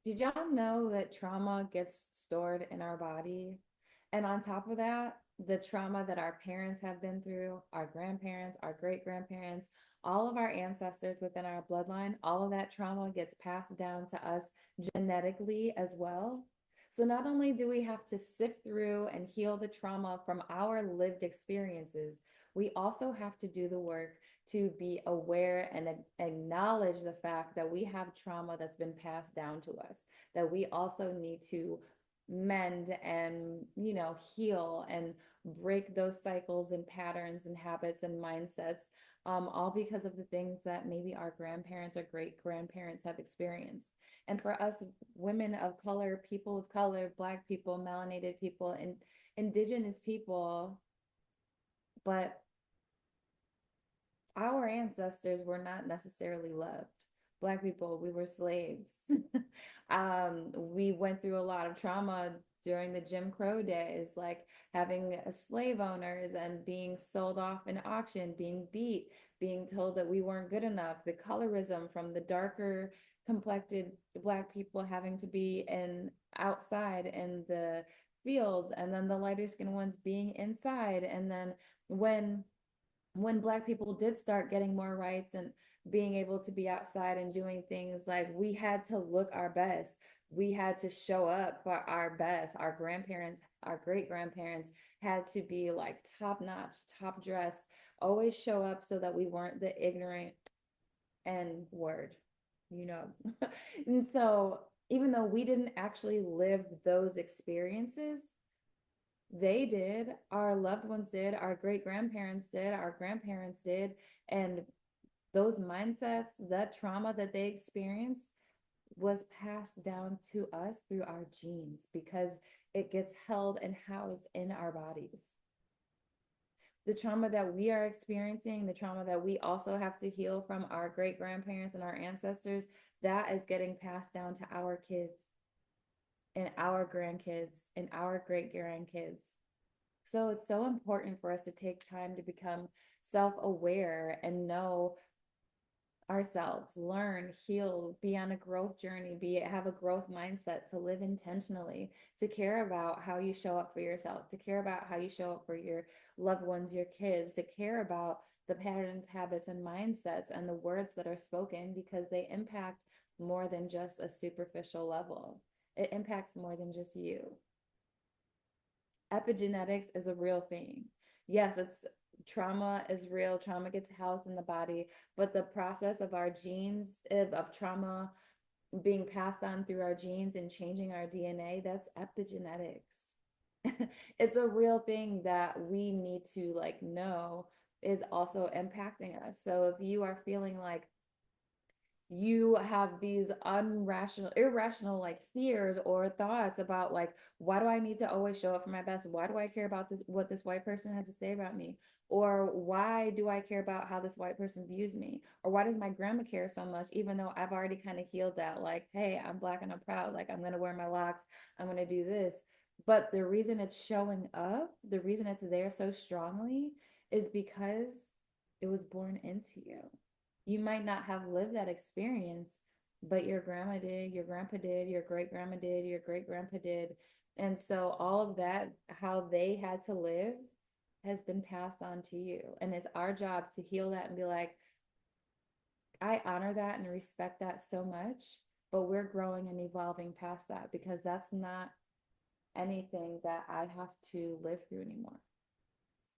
Did y'all know that trauma gets stored in our body? And on top of that, the trauma that our parents have been through, our grandparents, our great grandparents, all of our ancestors within our bloodline, all of that trauma gets passed down to us genetically as well. So not only do we have to sift through and heal the trauma from our lived experiences, we also have to do the work to be aware and acknowledge the fact that we have trauma that's been passed down to us, that we also need to mend and, heal and break those cycles and patterns and habits and mindsets, all because of the things that maybe our grandparents or great grandparents have experienced. And for us women of color, people of color, Black people, melanated people, and indigenous people, but our ancestors were not necessarily loved. Black people, we were slaves. We went through a lot of trauma during the Jim Crow days, like having slave owners and being sold off in auction, being beat, being told that we weren't good enough, the colorism from the darker complected Black people having to be in outside in the fields, and then the lighter skinned ones being inside. And then when Black people did start getting more rights and being able to be outside and doing things, like we had to look our best, we had to show up for our best. Our grandparents, our great grandparents had to be like top notch, top dressed, always show up so that we weren't the ignorant N word, you know. And so even though we didn't actually live those experiences, they did, our loved ones did, our great grandparents did, our grandparents did. And those mindsets, that trauma that they experienced was passed down to us through our genes because it gets held and housed in our bodies. The trauma that we are experiencing, the trauma that we also have to heal from our great grandparents and our ancestors, that is getting passed down to our kids and our grandkids and our great grandkids. So it's so important for us to take time to become self-aware and know ourselves, learn, heal, be on a growth journey, have a growth mindset, to live intentionally, to care about how you show up for yourself, to care about how you show up for your loved ones, your kids, to care about the patterns, habits, and mindsets and the words that are spoken, because they impact more than just a superficial level. It impacts more than just you. Epigenetics is a real thing. Yes, it's trauma is real. Trauma gets housed in the body, but the process of our genes of trauma being passed on through our genes and changing our DNA, that's epigenetics. It's a real thing that we need to like know is also impacting us. So if you are feeling like you have these irrational like fears or thoughts about like, why do I need to always show up for my best? Why do I care about this, what this white person had to say about me? Or why do I care about how this white person views me? Or why does my grandma care so much, even though I've already kind of healed that? Like, hey, I'm Black and I'm proud. Like, I'm going to wear my locks. I'm going to do this. But the reason it's showing up, the reason it's there so strongly is because it was born into you. You might not have lived that experience, but your grandma did, your grandpa did, your great grandma did, your great grandpa did. And so all of that, how they had to live, has been passed on to you. And it's our job to heal that and be like, I honor that and respect that so much, but we're growing and evolving past that, because that's not anything that I have to live through anymore.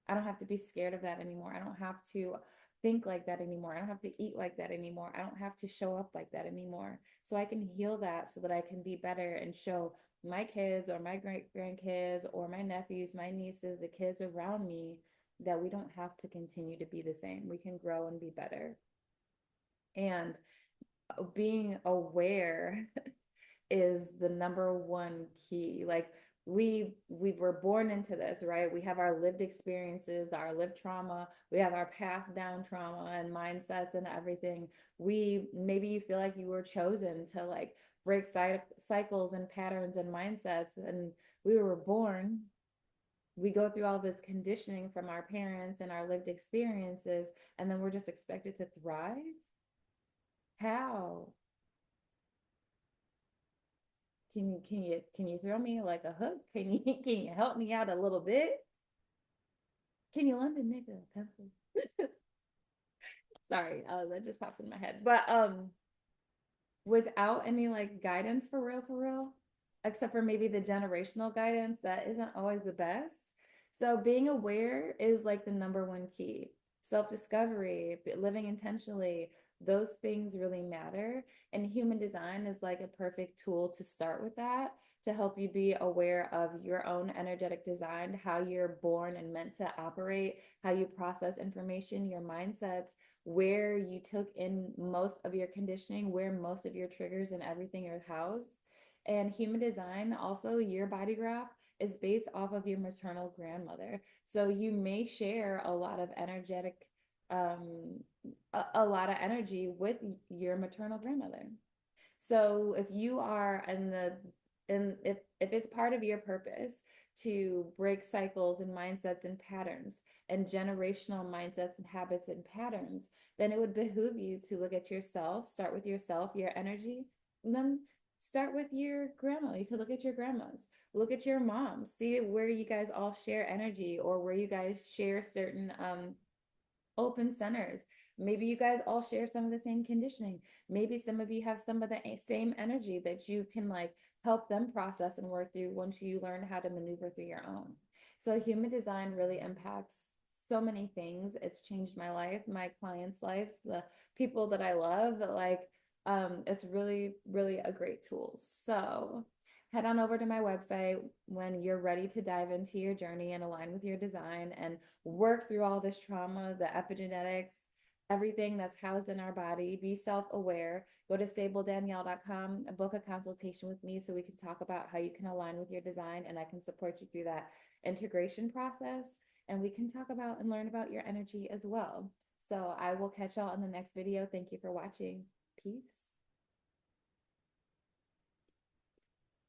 I don't have to be scared of that anymore. I don't have to think like that anymore. I don't have to eat like that anymore. I don't have to show up like that anymore. So I can heal that so that I can be better and show my kids or my great grandkids or my nephews, my nieces, the kids around me, that we don't have to continue to be the same. We can grow and be better. And being aware is the number one key. Like we were born into this, right? We have our lived experiences, our lived trauma, we have our passed down trauma and mindsets and everything. We maybe you feel like you were chosen to like break cycles and patterns and mindsets, and we were born, we go through all this conditioning from our parents and our lived experiences, and then we're just expected to thrive. How? can you throw me like a hook? Can you help me out a little bit? Can you lend a nigga a pencil? Sorry, that just popped in my head. But without any like guidance for real, except for maybe the generational guidance that isn't always the best. So being aware is like the number one key. Self-discovery, living intentionally, those things really matter. And human design is like a perfect tool to start with that, to help you be aware of your own energetic design, how you're born and meant to operate, how you process information, your mindsets, where you took in most of your conditioning, where most of your triggers and everything are housed. And human design, also your body graph is based off of your maternal grandmother. So you may share a lot of energetic, a lot of energy with your maternal grandmother. So if you are in the and if it's part of your purpose to break cycles and mindsets and patterns and generational mindsets and habits and patterns, then it would behoove you to look at yourself, start with yourself, your energy, and then start with your grandma. You could look at your grandmas, look at your mom, see where you guys all share energy or where you guys share certain open centers. Maybe you guys all share some of the same conditioning. Maybe some of you have some of the same energy that you can like help them process and work through once you learn how to maneuver through your own. So human design really impacts so many things. It's changed my life, my clients' lives, the people that I love. Like, it's really, really a great tool. So head on over to my website when you're ready to dive into your journey and align with your design and work through all this trauma, the epigenetics, everything that's housed in our body. Be self-aware. Go to sabledanielle.com, book a consultation with me so we can talk about how you can align with your design and I can support you through that integration process. And we can talk about and learn about your energy as well. So I will catch y'all in the next video. Thank you for watching. Peace.